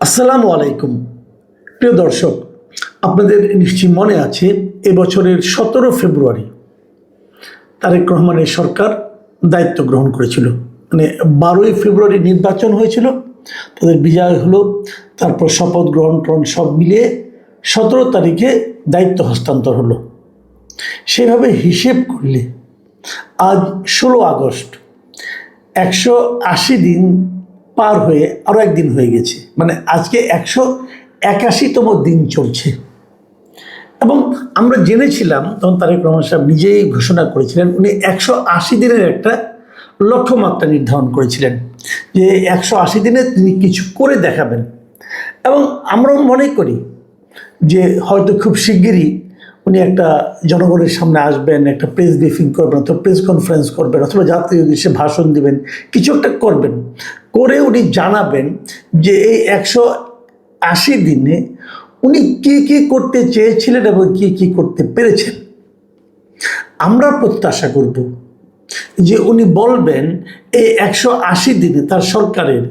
আসসালামু আলাইকুম প্রিয় দর্শক, আপনাদের নিশ্চয়ই মনে আছে এবছরের 17 ফেব্রুয়ারি তারেক রহমানের সরকার দায়িত্ব গ্রহণ করেছিল। মানে 12ই ফেব্রুয়ারি নির্বাচন হয়েছিল, তাদের বিজয় হলো, তারপর শপথ গ্রহণ সব মিলিয়ে 17 তারিখে দায়িত্ব হস্তান্তর হলো। সেভাবে হিসেব করলে আজ 16 আগস্ট, 180 দিন পার হয়ে আরও একদিন হয়ে গেছে। মানে আজকে 181তম দিন চলছে। এবং আমরা জেনেছিলাম, তখন তারেক রহমান সাহেব নিজেই ঘোষণা করেছিলেন, উনি 180 দিনের একটা লক্ষ্যমাত্রা নির্ধারণ করেছিলেন যে 180 দিনে তিনি কিছু করে দেখাবেন। এবং আমরাও মনে করি যে হয়তো খুব শিগগিরই উনি একটা জনগণের সামনে আসবেন, একটা প্রেস ব্রিফিং করবেন, অথবা প্রেস কনফারেন্স করবেন, অথবা জাতীয় উদ্দেশ্যে ভাষণ দিবেন, কিছু একটা করবেন, করে উনি জানাবেন যে এই 180 দিনে উনি কি কি করতে চেয়েছিলেন এবং কি কি করতে পেরেছেন। আমরা প্রত্যাশা করব যে উনি বলবেন এই 180 দিনে তার সরকারের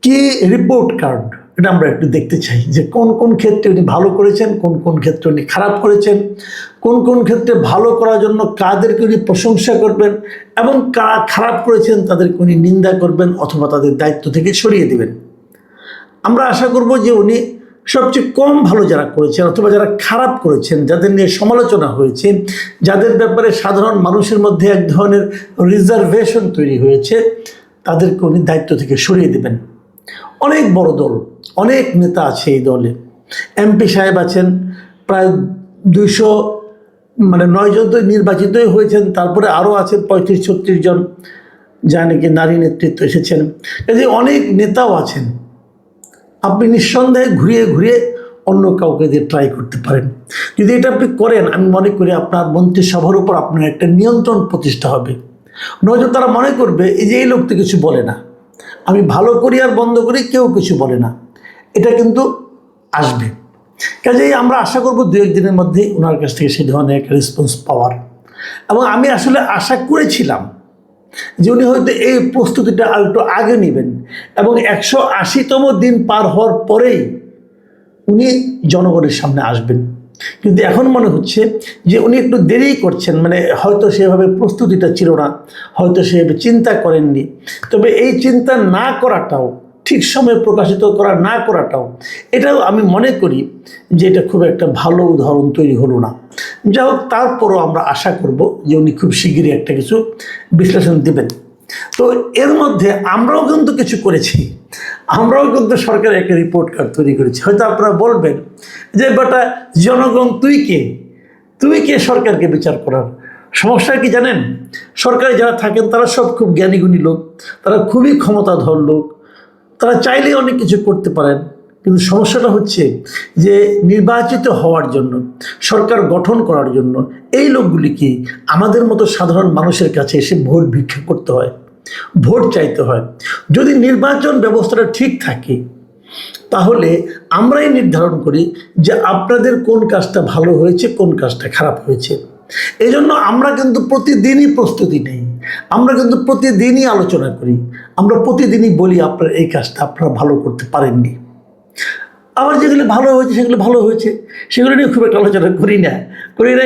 কি রিপোর্ট কার্ড, এটা আমরা একটু দেখতে চাই যে কোন কোন ক্ষেত্রে উনি ভালো করেছেন, কোন কোন ক্ষেত্রে উনি খারাপ করেছেন, কোন কোন ক্ষেত্রে ভালো করার জন্য কাদেরকে উনি প্রশংসা করবেন এবং কারা খারাপ করেছেন তাদেরকে উনি নিন্দা করবেন অথবা তাদের দায়িত্ব থেকে সরিয়ে দেবেন। আমরা আশা করব যে উনি সবচেয়ে কম ভালো যারা করেছেন অথবা যারা খারাপ করেছেন, যাদের নিয়ে সমালোচনা হয়েছে, যাদের ব্যাপারে সাধারণ মানুষের মধ্যে এক ধরনের রিজার্ভেশন তৈরি হয়েছে, তাদেরকে উনি দায়িত্ব থেকে সরিয়ে দেবেন। অনেক বড় দল, অনেক নেতা আছে এই দলে। এমপি সাহেব আছেন প্রায় 209 জন তো নির্বাচিতই হয়েছেন, তারপরে আরও আছেন 35-36 জন যা নাকি নারী নেতৃত্ব এসেছেন। কাজে অনেক নেতাও আছেন। আপনি নিঃসন্দেহে ঘুরিয়ে ঘুরিয়ে অন্য কাউকে দিয়ে ট্রাই করতে পারেন। যদি এটা আপনি করেন, আমি মনে করি আপনার মন্ত্রিসভার উপর আপনার একটা নিয়ন্ত্রণ প্রতিষ্ঠা হবে। নয়তো তারা মনে করবে এই যে এই লোক তো কিছু বলে না, আমি ভালো করি আর বন্ধ করি, কেউ কিছু বলে না। এটা কিন্তু আসবে। কাজেই আমরা আশা করব 2-1 দিনের মধ্যেই ওনার কাছ থেকে সেই ধরনের একটা রেসপন্স পাওয়ার। এবং আমি আসলে আশা করেছিলাম যে উনি হয়তো এই প্রস্তুতিটা আর একটু আগে নেবেন এবং 180তম দিন পার হওয়ার পরেই উনি জনগণের সামনে আসবেন। কিন্তু এখন মনে হচ্ছে যে উনি একটু দেরি করছেন। মানে হয়তো সেভাবে প্রস্তুতিটা ছিল না, হয়তো সেভাবে চিন্তা করেননি। তবে এই চিন্তা না করাটাও, ঠিক সময়ে প্রকাশিত করা না করাটাও, এটাও আমি মনে করি যে এটা খুব একটা ভালো উদাহরণ তৈরি হলো না। যাই হোক, তারপরও আমরা আশা করব যে উনি খুব শিগগিরই একটা কিছু বিশ্লেষণ দেবেন। তো এর মধ্যে আমরাও কিন্তু কিছু করেছি। আমরাও কিন্তু সরকারের একটা রিপোর্ট কার্ড তৈরি করেছি। হয়তো আপনারা বলবেন যে বেটা জনগণ তুই কে সরকারকে বিচার করার? সমস্যা কি জানেন? সরকারে যারা থাকেন তারা সব খুব জ্ঞানীগুণী লোক, তারা খুবই ক্ষমতাধর লোক, তারা চাইলেই অনেক কিছু করতে পারেন। কিন্তু সমস্যাটা হচ্ছে যে নির্বাচিত হওয়ার জন্য, সরকার গঠন করার জন্য এই লোকগুলিকে আমাদের মতো সাধারণ মানুষের কাছে এসে ভোট ভিক্ষা করতে হয়, ভোট চাইতে হয়। যদি নির্বাচন ব্যবস্থাটা ঠিক থাকে তাহলে আমরাই নির্ধারণ করি যে আপনাদের কোন কাজটা ভালো হয়েছে, কোন কাজটা খারাপ হয়েছে। এই জন্য আমরা কিন্তু প্রতিদিনই প্রস্তুতি নেই, আমরা কিন্তু প্রতিদিনই আলোচনা করি, আমরা প্রতিদিনই বলি আপনার এই কাজটা আপনারা ভালো করতে পারেননি। আবার যেগুলো ভালো হয়েছে সেগুলো ভালো হয়েছে, সেগুলো নিয়ে খুব একটা আলোচনা করি না।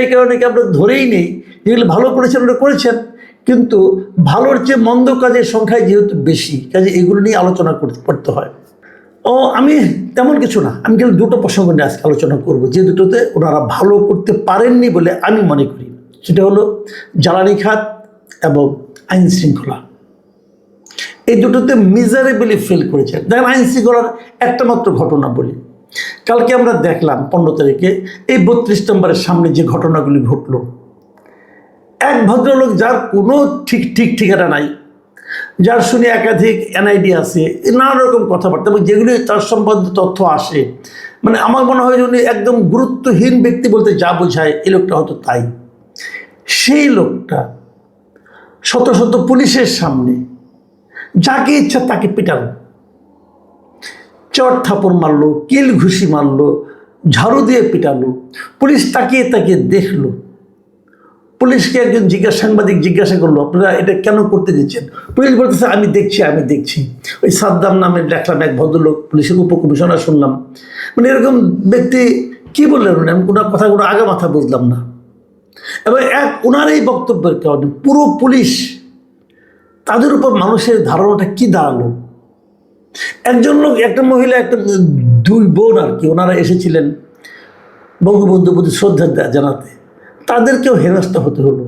এই কারণে কি আমরা ধরেই নেই যেগুলো ভালো করেছেন ওটা করেছেন, কিন্তু ভালোর চেয়ে মন্দ কাজের সংখ্যায় যেহেতু বেশি, কাজে এগুলো নিয়ে আলোচনা করতে হয়। আমি তেমন কিছু না, আমি কিন্তু দুটো প্রসঙ্গ নিয়ে আজকে আলোচনা করব, যে দুটোতে ওনারা ভালো করতে পারেননি বলে আমি মনে করি। সেটা হলো জ্বালানি খাত এবং আইন শৃঙ্খলা। এই দুটোতে মিজারেবলি ফেল করেছেন। দেখেন, আইন শৃঙ্খলার একটা মাত্র ঘটনা বলি। কালকে আমরা দেখলাম 15 তারিখে এই 32 নম্বরের সামনে যে ঘটনাগুলি ঘটলো, এক ভদ্রলোক যার কোনো ঠিক ঠিকানা নাই, যার শুনে একাধিক এনআইডি আছে, নানা রকম কথাবার্তা এবং যেগুলি তার সম্বন্ধে তথ্য আসে, মানে আমার মনে হয় যে উনি একদম গুরুত্বহীন ব্যক্তি বলতে যা বোঝায় এই লোকটা হয়তো তাই। সেই লোকটা শত শত পুলিশের সামনে যাকে ইচ্ছা তাকে পিটালো, চট থাপড় মারলো, কিল ঘুষি মারলো, ঝাড়ু দিয়ে পিটালো। পুলিশ তাকিয়ে তাকিয়ে দেখলো, পুলিশকে একজন সাংবাদিক জিজ্ঞাসা করলো, আপনারা এটা কেন করতে দিচ্ছেন? পুলিশ বলতেছে আমি দেখছি। ওই সাদ্দাম নামে দেখলাম এক ভদ্রলোক, পুলিশের উপকমিশনার শুনলাম, মানে এরকম ব্যক্তি কি বললেন উনি, আমি কোনো কথাগুলো আগে মাথা বুঝলাম না। এবং ওনার এই বক্তব্যের কারণে পুরো পুলিশ, তাদের উপর মানুষের ধারণাটা কি দাঁড়ালো। একজন লোক, একটা মহিলা, একটা দুই বোন আর কি, ওনারা এসেছিলেন বঙ্গবন্ধুর প্রতি শ্রদ্ধা জানাতে, তাদেরকেও হেনস্থা হতে হলো,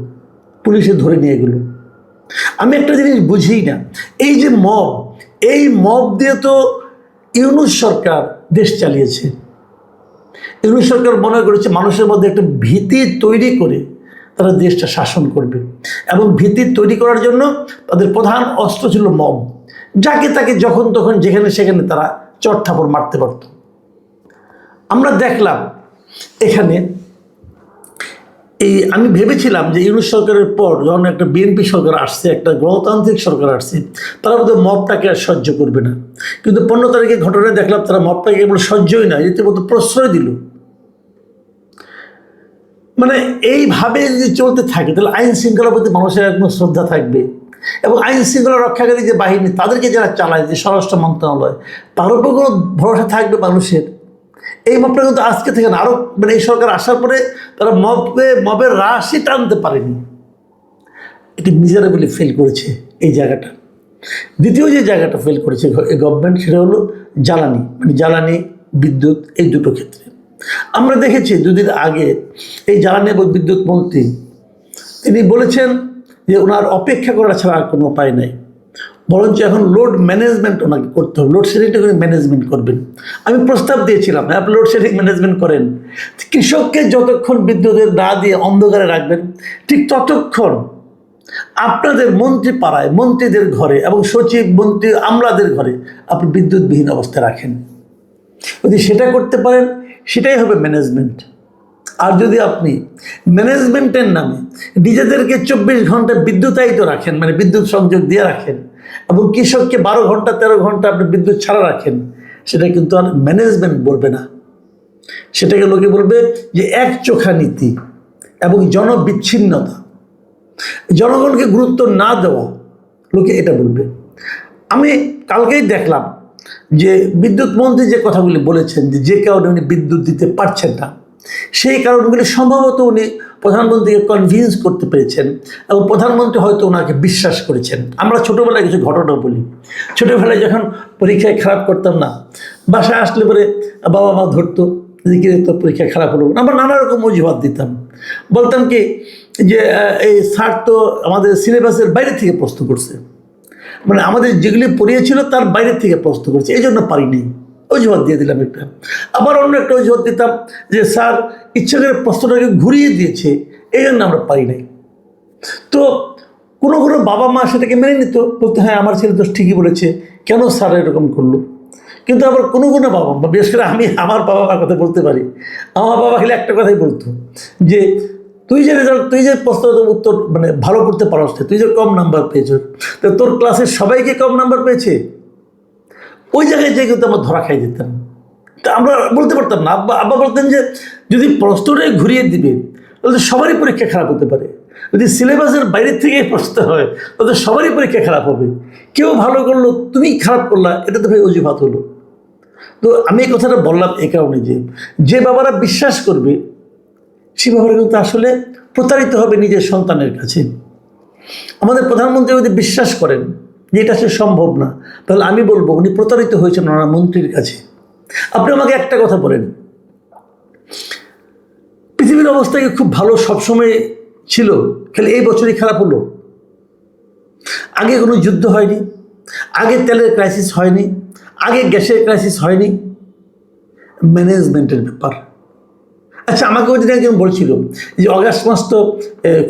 পুলিশে ধরে নিয়ে গেল। আমি একটা জিনিস বুঝি না, এই যে এই মব দিয়ে তো ইউনূস সরকার দেশ চালিয়েছে। ইউনূস সরকার মনে করেছে মানুষের মধ্যে একটা ভীতি তৈরি করে তারা দেশটা শাসন করবে, এবং ভীতি তৈরি করার জন্য তাদের প্রধান অস্ত্র ছিল মব। যাকে তাকে যখন তখন যেখানে সেখানে তারা চট থাপড় মারতে পারত। আমরা দেখলাম এখানে আমি ভেবেছিলাম যে ইউনূস সরকারের পর যখন একটা বিএনপি সরকার আসছে, একটা গণতান্ত্রিক সরকার আসছে, তারা বোধহয় মবটাকে আর সহ্য করবে না। কিন্তু 15 তারিখে ঘটনায় দেখলাম তারা মবটাকে কেবল সহ্যই না, রীতিমতো প্রশ্রয় দিল। মানে এইভাবে যদি চলতে থাকে তাহলে আইন শৃঙ্খলার প্রতি মানুষের একদম শ্রদ্ধা থাকবে, এবং আইন শৃঙ্খলা রক্ষাকারী যে বাহিনী, তাদেরকে যারা চালায়, যে স্বরাষ্ট্র মন্ত্রণালয়, তার উপর কোনো ভরসা থাকবে মানুষের? এই মবটা কিন্তু আজকে থেকে না, আরও মানে এই সরকার আসার পরে তারা মবের রাশি টানতে পারেনি। এটি মিজারেবলি ফেল করেছে এই জায়গাটা। দ্বিতীয় যে জায়গাটা ফেল করেছে এই গভর্নমেন্ট, সেটা হলো জ্বালানি, মানে জ্বালানি, বিদ্যুৎ, এই দুটো ক্ষেত্রে। আমরা দেখেছি দুদিন আগে এই জ্বালানি এবং বিদ্যুৎ মন্ত্রী তিনি বলেছেন যে ওনার অপেক্ষা করা ছাড়া আর কোনো উপায় নেই, বরঞ্চ এখন লোড ম্যানেজমেন্ট ওনাকে করতে হবে, লোডশেডিংটা করে ম্যানেজমেন্ট করবেন। আমি প্রস্তাব দিয়েছিলাম, আপনি লোডশেডিং ম্যানেজমেন্ট করেন, কৃষককে যতক্ষণ বিদ্যুতের না দিয়ে অন্ধকারে রাখবেন, ঠিক ততক্ষণ আপনাদের মন্ত্রী পাড়ায়, মন্ত্রীদের ঘরে এবং সচিব, মন্ত্রী, আমলাদের ঘরে আপনি বিদ্যুৎবিহীন অবস্থায় রাখেন। যদি সেটা করতে পারেন, সেটাই হবে ম্যানেজমেন্ট। আর যদি আপনি ম্যানেজমেন্টের নামে নিজেদেরকে 24 ঘন্টা বিদ্যুতায়িত রাখেন, মানে বিদ্যুৎ সংযোগ দিয়ে রাখেন, এবং কৃষককে 12 ঘন্টা 13 ঘন্টা আপনি বিদ্যুৎ ছাড়া রাখেন, সেটা কিন্তু আর ম্যানেজমেন্ট বলবে না, সেটাকে লোকে বলবে যে একচোখা নীতি এবং জনবিচ্ছিন্নতা, জনগণকে গুরুত্ব না দেওয়া, লোকে এটা বলবে। আমি কালকেই দেখলাম যে বিদ্যুৎ মন্ত্রী যে কথাগুলি বলেছেন, যে কারণে উনি বিদ্যুৎ দিতে পারছেন না, সেই কারণগুলি সম্ভবত উনি প্রধানমন্ত্রীকে কনভিন্স করতে পেরেছেন, এবং প্রধানমন্ত্রী হয়তো ওনাকে বিশ্বাস করেছেন। আমরা ছোটোবেলায় কিছু ঘটনা বলি, ছোটোবেলায় যখন পরীক্ষায় খারাপ করতাম না, বাসায় আসলে পরে বাবা মা ধরতো যে কি তো পরীক্ষা খারাপ হলো, আমরা নানা রকম অজুহাত দিতাম, বলতাম কি যে এই স্যার তো আমাদের সিলেবাসের বাইরে থেকে প্রশ্ন করছে, মানে আমাদের যেগুলি পড়িয়েছিল তার বাইরে থেকে প্রশ্ন করছে, এই জন্য পারিনি, অজুহাত দিয়ে দিলাম একটা। আবার অন্য একটা অজুহাত দিতাম যে স্যার ইচ্ছা করে প্রশ্নটাকে ঘুরিয়ে দিয়েছে, এই জন্য আমরা পারি নাই। তো কোনো বাবা মা সেটাকে মেনে নিত, বলতে হ্যাঁ আমার ছেলে তো ঠিকই বলেছে, কেন স্যার এরকম করলো। কিন্তু আবার কোনো বাবা মা, বিশেষ করে আমি আমার বাবা মার কথা বলতে পারি, আমার বাবা খালি একটা কথাই বলতো যে তুই যে রেজাল্ট, তুই যে প্রশ্ন উত্তর মানে ভালো করতে পারস, তুই যে কম নাম্বার পেয়েছ, তো তোর ক্লাসের সবাইকে কম নাম্বার পেয়েছে, ওই জায়গায় যেয়ে কিন্তু আমরা ধরা খাই দিতাম। তা আমরা বলতে পারতাম না, আব্বা বলতেন যে যদি প্রশ্নটাই ঘুরিয়ে দিবে তাহলে সবারই পরীক্ষা খারাপ হতে পারে, যদি সিলেবাসের বাইরের থেকে প্রশ্ন হয় তাহলে সবারই পরীক্ষা খারাপ হবে, কেউ ভালো করলো তুমি খারাপ করলা, এটা তো ভাই অজুহাত হলো। তো আমি এই কথাটা বললাম এই কারণে যে বাবারা বিশ্বাস করবে, সে বাবারা কিন্তু আসলে প্রতারিত হবে নিজের সন্তানের কাছে। আমাদের প্রধানমন্ত্রী যদি বিশ্বাস করেন যে এটা সে সম্ভব না, তাহলে আমি বলবো উনি প্রতারিত হয়েছেন ওনার মন্ত্রীর কাছে। আপনি আমাকে একটা কথা বলেন, পৃথিবীর অবস্থা কি খুব ভালো সবসময় ছিল, খালি এই বছরই খারাপ হলো? আগে কোনো যুদ্ধ হয়নি, আগে তেলের ক্রাইসিস হয়নি, আগে গ্যাসের ক্রাইসিস হয়নি, ম্যানেজমেন্টের ব্যাপার। আচ্ছা, আমাকে ওই দিন একজন বলছিল যে অগাস্ট মাস তো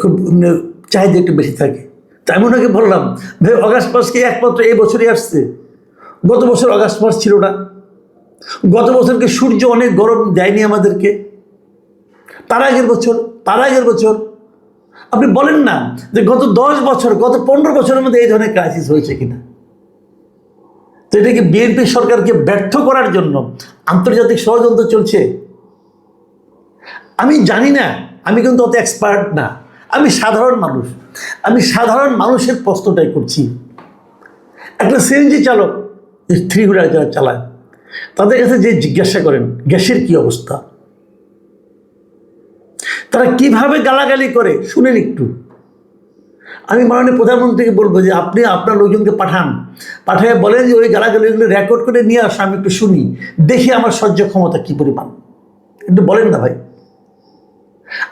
খুব চাহিদা একটু বেশি থাকে, তাই আমি ওনাকে বললাম ভাই অগাস্ট মাস কি একমাত্র এই বছরই আসছে? গত বছর অগাস্ট মাস ছিল না? গত বছরকে সূর্য অনেক গরম দেয়নি আমাদেরকে? তার আগের বছর আপনি বলেন না যে গত 10 বছর, গত 15 বছরের মধ্যে এই ধরনের ক্রাইসিস হয়েছে কিনা? তো এটা কি বিএনপি সরকারকে ব্যর্থ করার জন্য আন্তর্জাতিক ষড়যন্ত্র চলছে? আমি জানি না, আমি কিন্তু অত এক্সপার্ট না, আমি সাধারণ মানুষ, আমি সাধারণ মানুষের প্রশ্নটাই করছি। একটা সিএনজি চালক, থ্রি হুইলার যারা চালায়, তাদের কাছে যে জিজ্ঞাসা করেন গ্যাসের কি অবস্থা, তারা কিভাবে গালাগালি করে শুনেন একটু। আমি মাননীয় প্রধানমন্ত্রীকে বলবো যে আপনি আপনার লোকজনকে পাঠিয়ে বলেন যে ওই গালাগালিগুলো রেকর্ড করে নিয়ে আসো, আমি একটু শুনি, দেখি আমার সহ্য ক্ষমতা কি পরিমাণ। একটু বলেন না ভাই।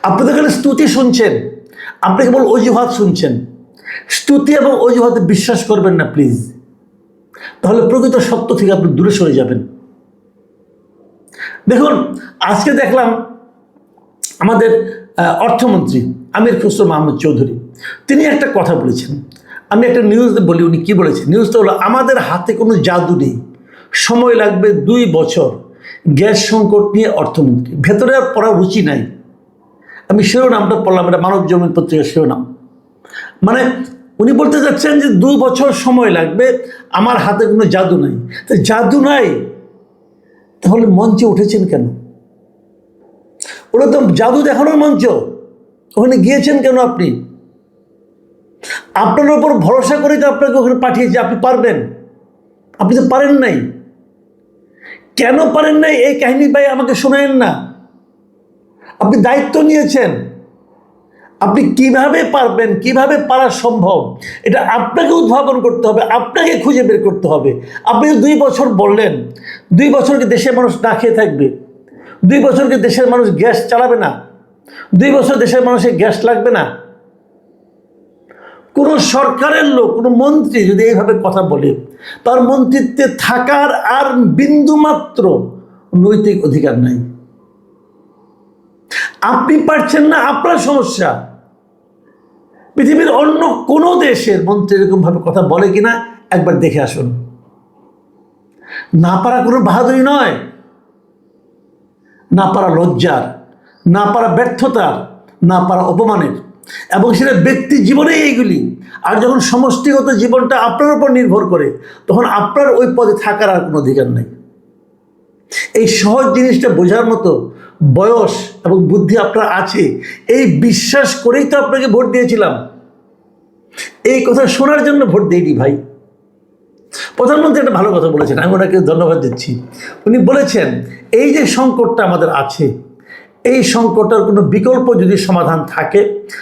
আপনি তো এখানে স্তুতি শুনছেন, আপনি কেবল অজুহাত শুনছেন। স্তুতি এবং অজুহাতে বিশ্বাস করবেন না প্লিজ, তাহলে প্রকৃত সত্য থেকে আপনি দূরে সরে যাবেন। দেখুন, আজকে দেখলাম আমাদের অর্থমন্ত্রী আমির খসরু মাহমুদ চৌধুরী, তিনি একটা কথা বলেছেন। আমি একটা নিউজ বলি, উনি কী বলেছেন। নিউজটা হলো, আমাদের হাতে কোনো জাদু নেই, সময় লাগবে 2 বছর। গ্যাস সংকট নিয়ে অর্থমন্ত্রী, ভেতরে আর পড়ার রুচি নাই। আমি শিরোনামটা পড়লাম, এটা মানব জমিন পত্রিকার শিরোনাম। মানে উনি বলতে চাচ্ছেন যে 2 বছর সময় লাগবে, আমার হাতে কোনো জাদু নাই। তো জাদু নাই, তাহলে মঞ্চে উঠেছেন কেন? ওটা তো জাদু দেখানোর মঞ্চ, ওখানে গিয়েছেন কেন আপনি? আপনার উপর ভরসা করে তো আপনাকে ওখানে পাঠিয়েছে, আপনি পারবেন, আপনি তো পারেন নাই। কেন পারেন নাই এই কাহিনী ভাই আমাকে শোনায়েন না। আপনি দায়িত্ব নিয়েছেন, আপনি কিভাবে পারবেন, কিভাবে পারা সম্ভব, এটা আপনাকে উদ্ভাবন করতে হবে, আপনাকে খুঁজে বের করতে হবে। আপনি 2 বছর বললেন, 2 বছরকে দেশের মানুষ না খেয়ে থাকবে, 2 বছরকে দেশের মানুষ গ্যাস চালাবে না, 2 বছর দেশের মানুষের গ্যাস লাগবে না। কোনো সরকারের লোক, কোনো মন্ত্রী যদি এইভাবে কথা বলে, তার মন্ত্রিত্বে থাকার আর বিন্দুমাত্র নৈতিক অধিকার নাই। আপনি পারছেন না, আপনার সমস্যা। পৃথিবীর অন্য কোনো দেশের মন্ত্রী এরকমভাবে কথা বলে কিনা একবার দেখে আসুন। না পারা কোনো বাহাদুরি নয়, না পারা লজ্জার, না পারা ব্যর্থতার, না পারা অপমানের, এবং সেটা ব্যক্তি জীবনেই এইগুলি। আর যখন সমষ্টিগত জীবনটা আপনার উপর নির্ভর করে, তখন আপনার ওই পদে থাকার আর কোনো অধিকার নেই। এই সহজ জিনিসটা বোঝার মতো বয়স এবং বুদ্ধি আপনার আছে, এই বিশ্বাস করেই তো আপনাকে ভোট দিয়েছিলাম। এই কথা শোনার জন্য ভোট দিইনি ভাই। প্রধানমন্ত্রী একটা ভালো কথা বলেছেন, আমি ওনাকে ধন্যবাদ দিচ্ছি। উনি বলেছেন এই যে সংকটটা আমাদের আছে, এই সংকটের কোনো বিকল্প যদি সমাধান থাকে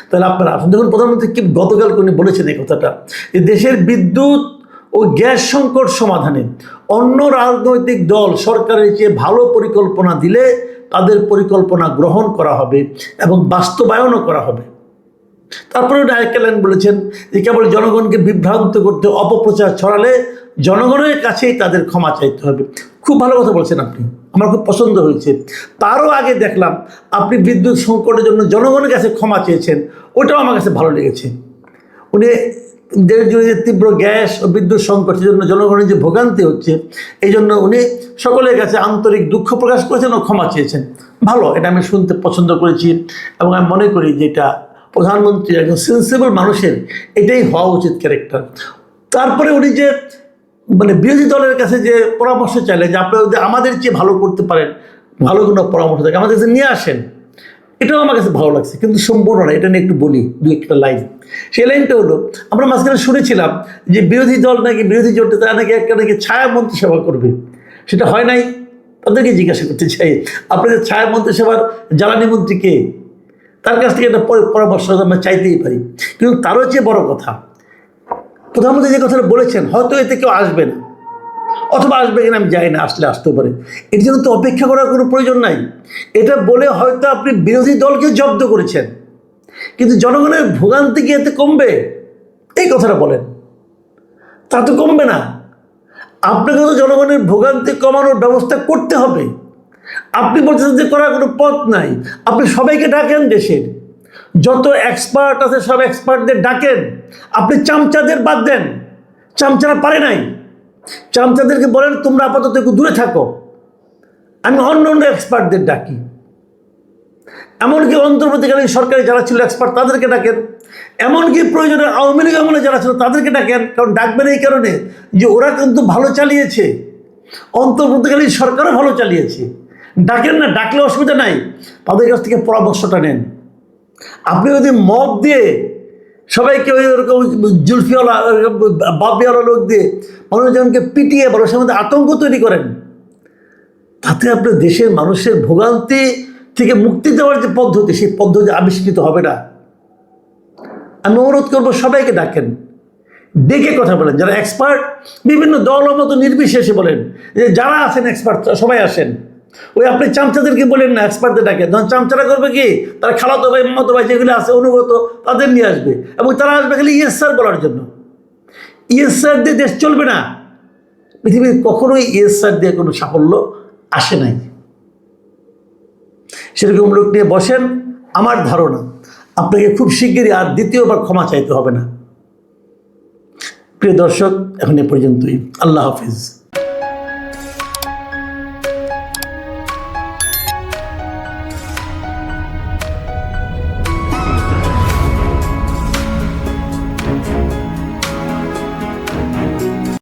তাহলে আপনারা আসুন। দেখুন, প্রধানমন্ত্রী কি গতকালকে উনি বলেছেন এই কথাটা, যে দেশের বিদ্যুৎ ও গ্যাস সংকট সমাধানে অন্য রাজনৈতিক দল সরকারের চেয়ে ভালো পরিকল্পনা দিলে তাদের পরিকল্পনা গ্রহণ করা হবে এবং বাস্তবায়নও করা হবে। তারপরে আরেকটা লাইন বলেছেন যে কেবল জনগণকে বিভ্রান্ত করতে, অপপ্রচার ছড়ালে জনগণের কাছেই তাদের ক্ষমা চাইতে হবে। খুব ভালো কথা বলছেন আপনি, আমার খুব পছন্দ হয়েছে। তারও আগে দেখলাম আপনি বিদ্যুৎ সংকটের জন্য জনগণের কাছে ক্ষমা চেয়েছেন, ওটাও আমার কাছে ভালো লেগেছে। উনি দেশ জুড়ে যে তীব্র গ্যাস ও বিদ্যুৎ সংকটের জন্য জনগণের যে ভোগান্তি হচ্ছে, এই জন্য উনি সকলের কাছে আন্তরিক দুঃখ প্রকাশ করেছেন ও ক্ষমা চেয়েছেন। ভালো, এটা আমি শুনতে পছন্দ করেছি এবং আমি মনে করি যে এটা প্রধানমন্ত্রী একজন সেন্সিবল মানুষের এটাই হওয়া উচিত ক্যারেক্টার। তারপরে উনি যে বিরোধী দলের কাছে যে পরামর্শ চাইলেন যে আপনারা যদি আমাদের চেয়ে ভালো করতে পারেন, ভালো কোনো পরামর্শ থাকে আমাদের কাছে নিয়ে আসেন, এটাও আমার কাছে ভালো লাগছে। কিন্তু সম্পূর্ণ না, এটা নিয়ে একটু বলি 2-1টা লাইন। সেই লাইনটা হলো, আমরা মাঝখানে শুনেছিলাম যে বিরোধী দল নাকি, বিরোধী জোটে তারা নাকি একটা নাকি ছায়া মন্ত্রিসভা করবে, সেটা হয় নাই। তাদেরকে জিজ্ঞাসা করতে চাই, আপনাদের ছায়া মন্ত্রিসভার জ্বালানি মন্ত্রী কে? তার কাছ থেকে একটা পরামর্শ আমরা চাইতেই পারি। কিন্তু তারও চেয়ে বড় কথা, প্রধানমন্ত্রী যে কথাটা বলেছেন, হয়তো এতে কেউ আসবে না, অথবা আসবে কিনা আমি জানি না, আসলে আসতেও পারে। এর জন্য তো অপেক্ষা করার কোনো প্রয়োজন নাই। এটা বলে হয়তো আপনি বিরোধী দলকে জব্দ করেছেন, কিন্তু জনগণের ভোগান্তি কি এতে কমবে? এই কথাটা বলেন। তা তো কমবে না। আপনাকে তো জনগণের ভোগান্তি কমানোর ব্যবস্থা করতে হবে। আপনি বলছেন যে করার কোনো পথ নাই। আপনি সবাইকে ডাকেন, দেশের যত এক্সপার্ট আছে সব এক্সপার্টদের ডাকেন। আপনি চামচাদের বাদ দেন, চামচারা পারে নাই। চামচাদেরকে বলেন তোমরা আপাতত একটু দূরে থাকো, আমি অন্য অন্য এক্সপার্টদের ডাকি। এমনকি অন্তর্বর্তীকালীন সরকারে যারা ছিল এক্সপার্ট তাদেরকে ডাকেন, এমনকি প্রয়োজনে আওয়ামী লীগ আমলে যারা ছিল তাদেরকে ডাকেন। কারণ ডাকবেন এই কারণে যে ওরা কিন্তু ভালো চালিয়েছে, অন্তর্বর্তীকালীন সরকারও ভালো চালিয়েছে। ডাকেন না, ডাকলে অসুবিধা নাই, তাদের কাছ থেকে পরামর্শটা নেন। আপনি যদি মব দিয়ে সবাইকে ওই ওরকম জুলফিওয়ালা বাবিওয়ালা লোক দিয়ে মানুষজনকে পিটিয়ে মানুষের মধ্যে আতঙ্ক তৈরি করেন, তাতে আপনার দেশের মানুষের ভোগান্তি থেকে মুক্তি দেওয়ার যে পদ্ধতি, সেই পদ্ধতি আবিষ্কৃত হবে না। আমি অনুরোধ করবো সবাইকে ডাকেন, ডেকে কথা বলেন, যারা এক্সপার্ট বিভিন্ন দল মতো নির্বিশেষে বলেন, যে যারা আছেন এক্সপার্ট সবাই আসেন। ওই আপনি চামচাদেরকে বলেন না, এক্সপার্টদের ডাকে। যখন চামচারা করবে কি, তারা খালাতো ভাই মামাতো ভাই যেগুলো আছে অনুগত, তাদের নিয়ে আসবে, এবং তারা আসবে খালি ইয়েস স্যার বলার জন্য। ইয়েস স্যার দিয়ে দেশ চলবে না। পৃথিবীর কখনোই ইয়েস স্যার দিয়ে কোনো সাফল্য আসে নাই। সেরকম লোক নিয়ে বসেন, আমার ধারণা আপনাকে খুব শিগগিরই আর দ্বিতীয়বার ক্ষমা চাইতে হবে না। প্রিয় দর্শক, এখন এ পর্যন্তই। আল্লাহ হাফিজ।